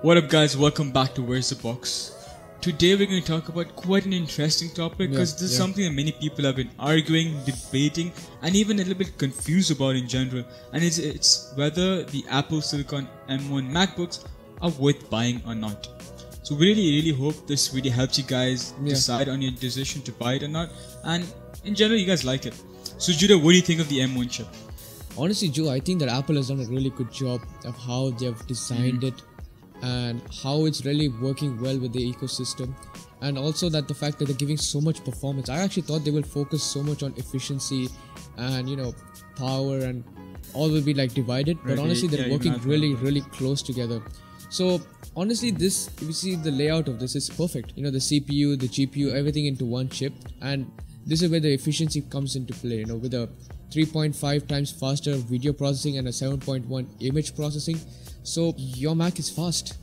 What up, guys? Welcome back to Where's the Box. Today we're going to talk about quite an interesting topic because this is something that many people have been arguing, debating, and even a little bit confused about in general. And it's whether the Apple Silicon M1 MacBooks are worth buying or not. So we really hope this video helps you guys decide on your decision to buy it or not. And in general, you guys like it. So Judah, what do you think of the M1 chip? Honestly, Joe, I think that Apple has done a really good job of how they have designed it and how it's really working well with the ecosystem, and also that the fact that they're giving so much performance. I actually thought they will focus so much on efficiency and power and all will be like divided, but honestly they're working really close together. So honestly, this, if you see the layout of this, is perfect. The CPU, the GPU, everything into one chip, and this is where the efficiency comes into play, with a 3.5 times faster video processing and a 7.1 image processing. So your Mac is fast.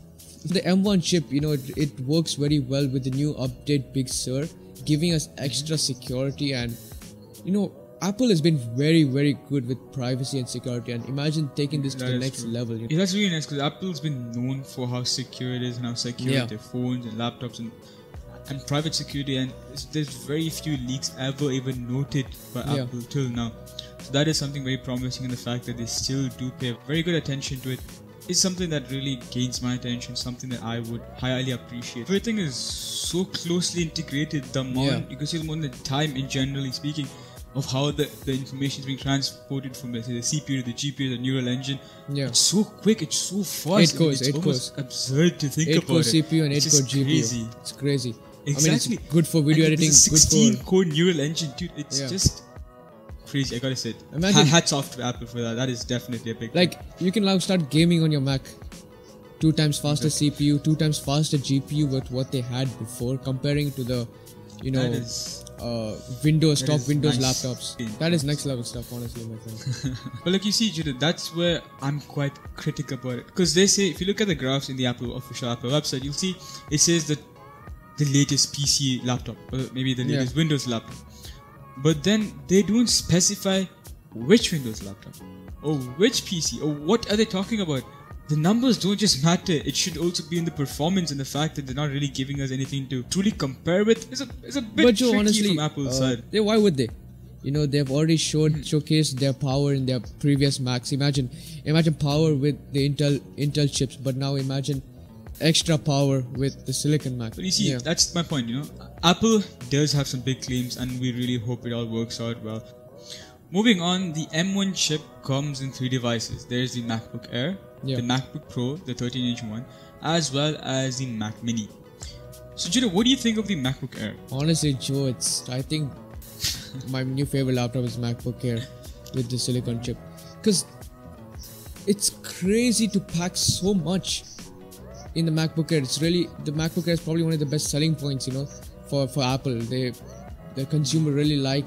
The M1 chip, it works very well with the new update Big Sur, giving us extra security. And Apple has been very good with privacy and security, and imagine taking this to the next level. Yeah, that's really nice because Apple's been known for how secure it is and how secure their phones and laptops and private security, and there's very few leaks ever even noted by Apple till now. So that is something very promising, in the fact that they still do pay very good attention to it. It's something that really gains my attention, something that I would highly appreciate. Everything is so closely integrated. The amount, you can see the amount of time, in generally speaking, of how the information is being transported from, let's say, the CPU to the GPU, the neural engine. It's so quick, it's so fast. It's almost absurd to think about 8-core CPU and 8-core GPU. Crazy. It's crazy. Exactly. I mean, it's good for video editing. It's a 16-core neural engine, dude. It's just crazy. I gotta say, hats off to Apple for that. That is definitely a big thing. You can now start gaming on your Mac. 2 times faster CPU, 2 times faster GPU with what they had before, comparing to the Windows laptops. That is next level stuff, honestly, my friend. But you see, Judah, that's where I'm quite critical about it, because they say, if you look at the graphs in the official Apple website, you'll see it says that the latest PC laptop, or maybe the latest Windows laptop. But then they don't specify which Windows laptop or which PC or what are they talking about. The numbers don't just matter. It should also be in the performance, and the fact that they're not really giving us anything to truly compare with is a bit tricky honestly, from Apple's side. Why would they? They've already showcased their power in their previous Macs. Imagine power with the Intel chips, but now imagine extra power with the Silicon Mac. But you see, that's my point. Apple does have some big claims, and we really hope it all works out well. Moving on, the M1 chip comes in 3 devices. There's the MacBook Air, the MacBook Pro, the 13-inch one, as well as the Mac Mini. So Judah, what do you think of the MacBook Air? Honestly, Joe, I think my new favorite laptop is MacBook Air with the silicon chip, because it's crazy to pack so much in the MacBook Air. The MacBook Air is probably one of the best selling points, for Apple. The consumer really like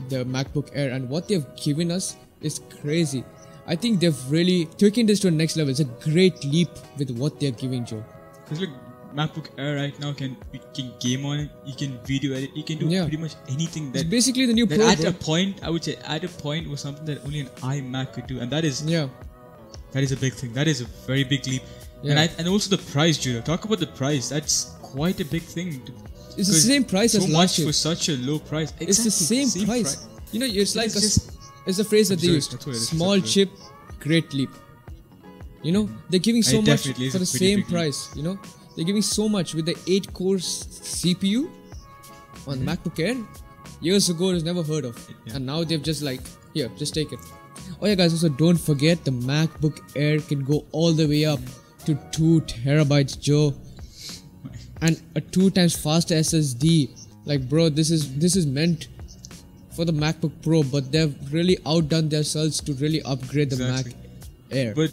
the MacBook Air, and what they've given us is crazy. I think they've really taken this to a next level. It's a great leap with what they're giving, Joe. Because look, MacBook Air right now you can game on it, you can video edit, you can do pretty much anything. It's basically the new Pro. At a point was something that only an iMac could do, and that is a big thing. That is a very big leap. And also the price, Judah. Talk about the price. That's quite a big thing. It's the same price as last year. So much for such a low price. Exactly. It's the same price. It's like it's a phrase that they use. Small chip, great leap. They're giving so much for the same price. They're giving so much with the 8-core CPU on MacBook Air. Years ago, it was never heard of, and now they've just here, just take it. Oh yeah, guys! Also, don't forget the MacBook Air can go all the way up to 2 terabytes, Joe, and a 2 times faster SSD. Bro, this is meant for the MacBook Pro, but they've really outdone themselves to really upgrade the Mac Air. But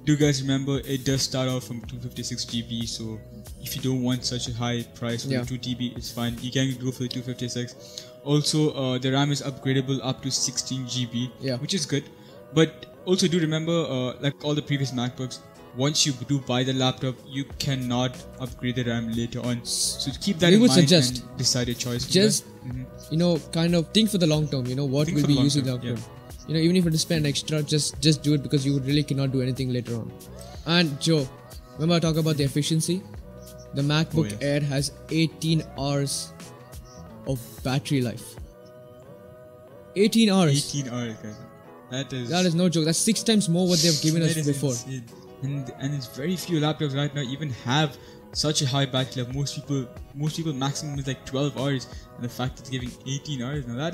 do you guys remember, it does start off from 256 GB, so if you don't want such a high price for 2 TB, it's fine. You can go for the 256. Also, the RAM is upgradable up to 16 GB, which is good. But also do remember, like all the previous MacBooks, once you do buy the laptop, you cannot upgrade the RAM later on. So keep that in mind and decide a choice. Just kind of think for the long term. What will be using the long term. Even if you have to spend extra, just do it, because you really cannot do anything later on. And Joe, Remember I talk about the efficiency? The MacBook Air has 18 hours of battery life. 18 hours. 18 hours, guys. That is no joke. That's 6 times more what they've given us before. Insane. And it's very few laptops right now even have such a high battery life. Most people maximum is like 12 hours, and the fact that it's giving 18 hours now,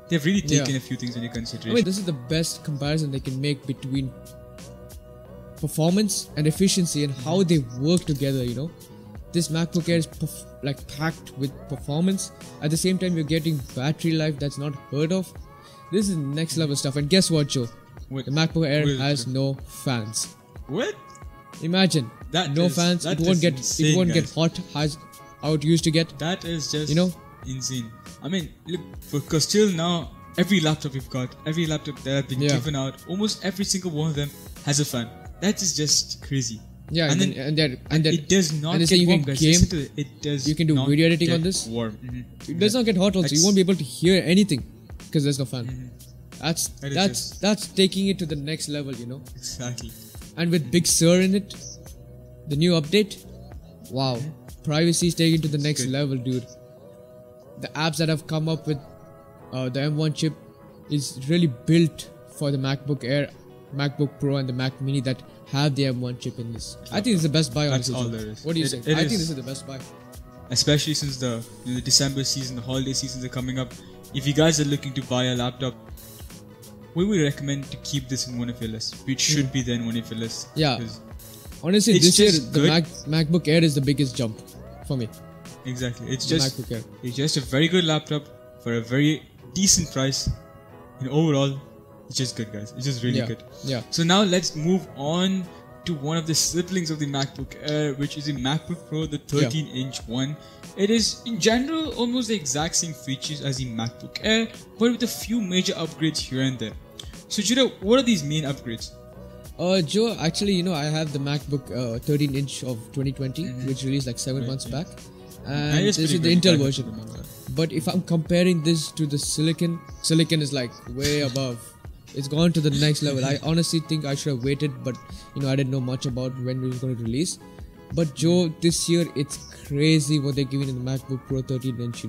they've really taken a few things into consideration. I mean, this is the best comparison they can make between performance and efficiency and how they work together, you know. This MacBook Air is packed with performance. At the same time, you're getting battery life that's not heard of. This is next level stuff. And guess what, Joe? The MacBook Air has no fans. What? Imagine fans. It won't get hot as how it used to get. That is just insane. I mean, look, because till now, every laptop we've got, every laptop that has been given out, almost every single one of them has a fan. That is just crazy. Yeah, and it does not get warm, guys. It does. You can do video editing on this. Warm. It does not get hot also. You won't be able to hear anything because there's no fan. That's taking it to the next level, you know. Exactly. And with Big Sur in it, the new update, wow, privacy is taken to the next level, dude. The apps that have come up with the M1 chip is really built for the MacBook Air, MacBook Pro, and the Mac Mini that have the M1 chip in this. I think it's the best buy. That's all there is. What do you think? I think this is the best buy. Especially since the December season, the holiday seasons are coming up. If you guys are looking to buy a laptop, we would recommend to keep this in one of your lists. It should be then one of your lists. Yeah. Honestly, this year the MacBook Air is the biggest jump for me. Exactly. It's just a very good laptop for a very decent price. And overall, it's just good, guys. It's just really good. Yeah. So now let's move on to one of the siblings of the MacBook Air, which is the MacBook Pro, the 13-inch one. It is, in general, almost the exact same features as the MacBook Air, but with a few major upgrades here and there. So, Judah, what are these main upgrades? Joe, actually, I have the MacBook 13-inch of 2020, which released like 7 months back. And this is the Intel version. But if I'm comparing this to the Silicon is like way above. It's gone to the next level. I honestly think I should have waited, but I didn't know much about when it was going to release. But Joe, this year it's crazy what they're giving in the MacBook Pro 13-inch,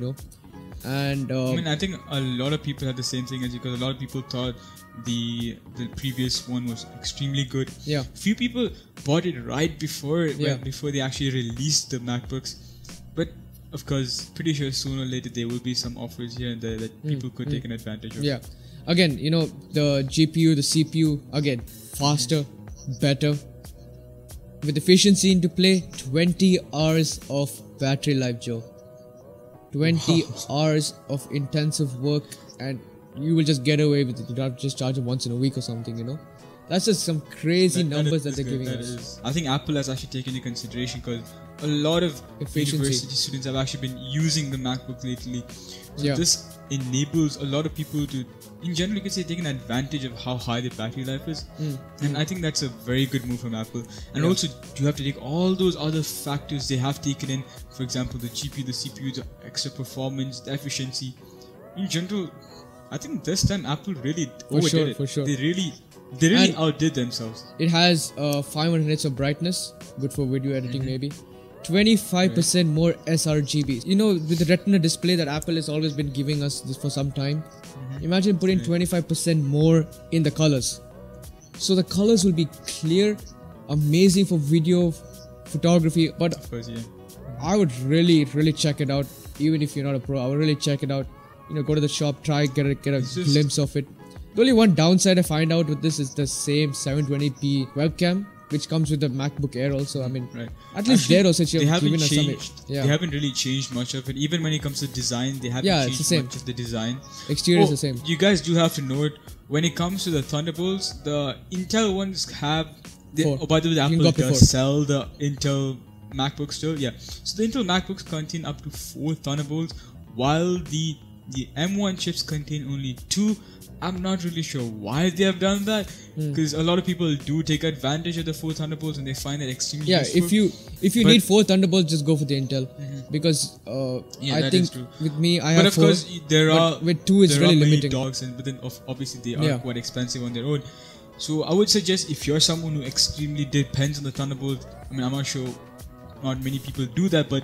And I mean, I think a lot of people had the same thing as you, because a lot of people thought the previous one was extremely good. Yeah. Few people bought it right before they actually released the MacBooks, but of course, pretty sure sooner or later there will be some offers here and there that people could take an advantage of. Yeah. Again, the GPU, the CPU, again, faster, better. With efficiency into play, 20 hours of battery life, Joe. 20 hours of intensive work, and you will just get away with it. You don't have to just charge it once in a week or something, That's just some crazy numbers that they're giving us. I think Apple has actually taken into consideration, because a lot of university students have actually been using the MacBook lately. So this enables a lot of people to, in general, you could say, take an advantage of how high the battery life is. And I think that's a very good move from Apple. And also, you have to take all those other factors they have taken in. For example, the GPU, the CPU, the extra performance, the efficiency. In general, I think this time Apple really overdid it. For sure. They really outdid themselves. It has 500 nits of brightness, good for video editing maybe. 25% more sRGB. With the Retina display that Apple has always been giving us this for some time, imagine putting 25% more in the colors. So the colors will be clear, amazing for video, photography. But of course, I would really, really check it out. Even if you're not a pro, I would really check it out. Go to the shop, get a glimpse of it. The only one downside I find out with this is the same 720p webcam, which comes with the MacBook Air also. I mean, at least there also they haven't really changed much of it. Even when it comes to design, they haven't changed much of the design. Exterior is the same. You guys do have to know it. When it comes to the Thunderbolts, the Intel ones have... by the way, Apple does sell the Intel MacBooks still. Yeah. So the Intel MacBooks contain up to 4 Thunderbolts, while the M1 chips contain only 2. I'm not really sure why they have done that, because a lot of people do take advantage of the 4 Thunderbolts and they find it extremely useful. if you need 4 Thunderbolts, just go for the Intel, because I think with me I have 4. But of course, with 2 it's really limiting. Dogs, but then obviously they are quite expensive on their own. So I would suggest, if you're someone who extremely depends on the Thunderbolt, I mean, I'm not sure, not many people do that, but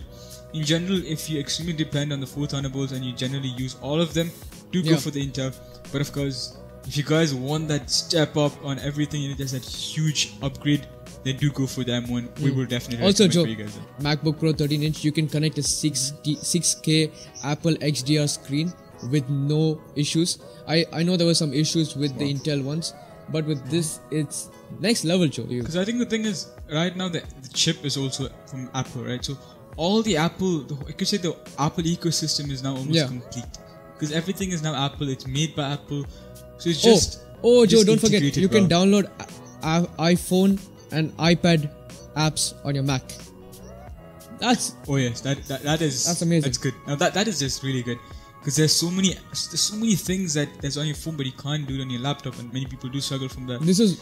in general, if you extremely depend on the 4 Thunderbolts and you generally use all of them, do go for the Intel. But of course, if you guys want that step up on everything and there's that huge upgrade, then do go for the M1. We will definitely also, Joe, for you guys. MacBook Pro 13-inch, you can connect a 6K Apple XDR screen with no issues. I know there were some issues with the Intel ones, but with this, it's next level, Joe. Because I think the thing is, right now the chip is also from Apple, right? So all the Apple, I could say the Apple ecosystem is now almost complete. Because everything is now Apple, it's made by Apple. So it's just... Oh, Joe, don't forget, you can download iPhone and iPad apps on your Mac. That's... Oh yes, that's amazing. That's good. Now that is just really good. Because there's so many things that's on your phone, but you can't do it on your laptop, and many people do struggle from that. This is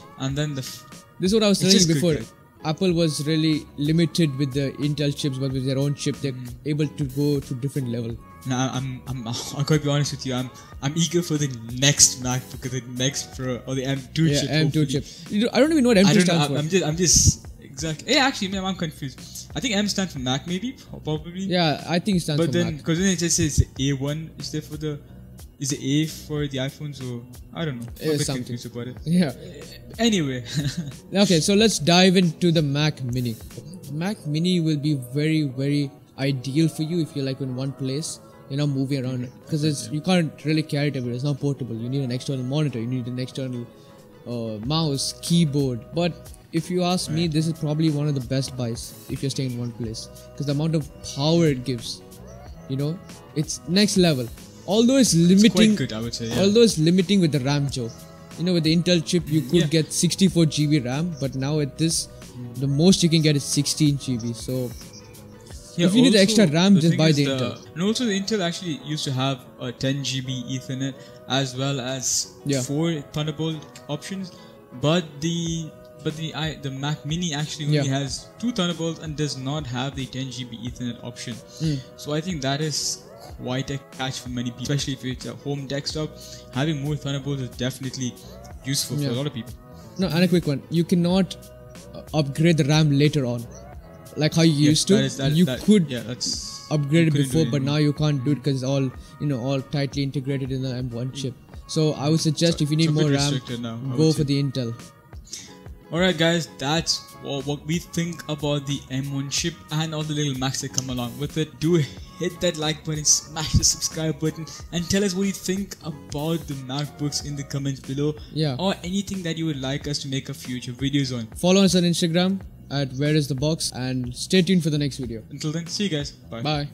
what I was telling you before. Good, right? Apple was really limited with the Intel chips, but with their own chip, they're able to go to different level. Now I'm gonna be honest with you. I'm eager for the next MacBook, the next Pro, or the M2 chip. Yeah, M2 chip. I don't even know what M2 stands for. I'm just exactly. Yeah, actually, I'm confused. I think M stands for Mac, maybe, probably. Yeah, I think it stands for Mac. Because then it just says A1. Is there for the? Is it A for the iPhones, or I don't know. I'm a bit confused about it. Yeah. Anyway. Okay, so let's dive into the Mac Mini. Mac Mini will be very, very ideal for you if you're like in one place, you're not moving around, because you can't really carry it everywhere. It's not portable. You need an external monitor. You need an external mouse, keyboard. But if you ask me, this is probably one of the best buys if you're staying in one place, because the amount of power it gives, it's next level. Although it's limiting, it's quite good, I would say. Yeah. Although it's limiting with the RAM, Joe. With the Intel chip, you could get 64 GB RAM, but now at this, the most you can get is 16 GB. So if you need the extra RAM, just buy the Intel. And also, the Intel actually used to have a 10 GB Ethernet as well as 4 Thunderbolt options, but the Mac Mini actually only has 2 Thunderbolts and does not have the 10 GB Ethernet option. So I think that is quite a catch for many people, especially if it's a home desktop. Having more Thunderbolts is definitely useful for a lot of people. No, and a quick one: you cannot upgrade the RAM later on, like how you used to. You could upgrade it before, but now you can't do it because it's all all tightly integrated in the M1 chip. So I would suggest if you need more RAM, go for the Intel. Alright guys, that's what we think about the M1 chip and all the little Macs that come along with it. Do hit that like button, smash the subscribe button, and tell us what you think about the MacBooks in the comments below. Or anything that you would like us to make a future videos on. Follow us on Instagram at whereisthebox, and stay tuned for the next video. Until then, see you guys. Bye. Bye.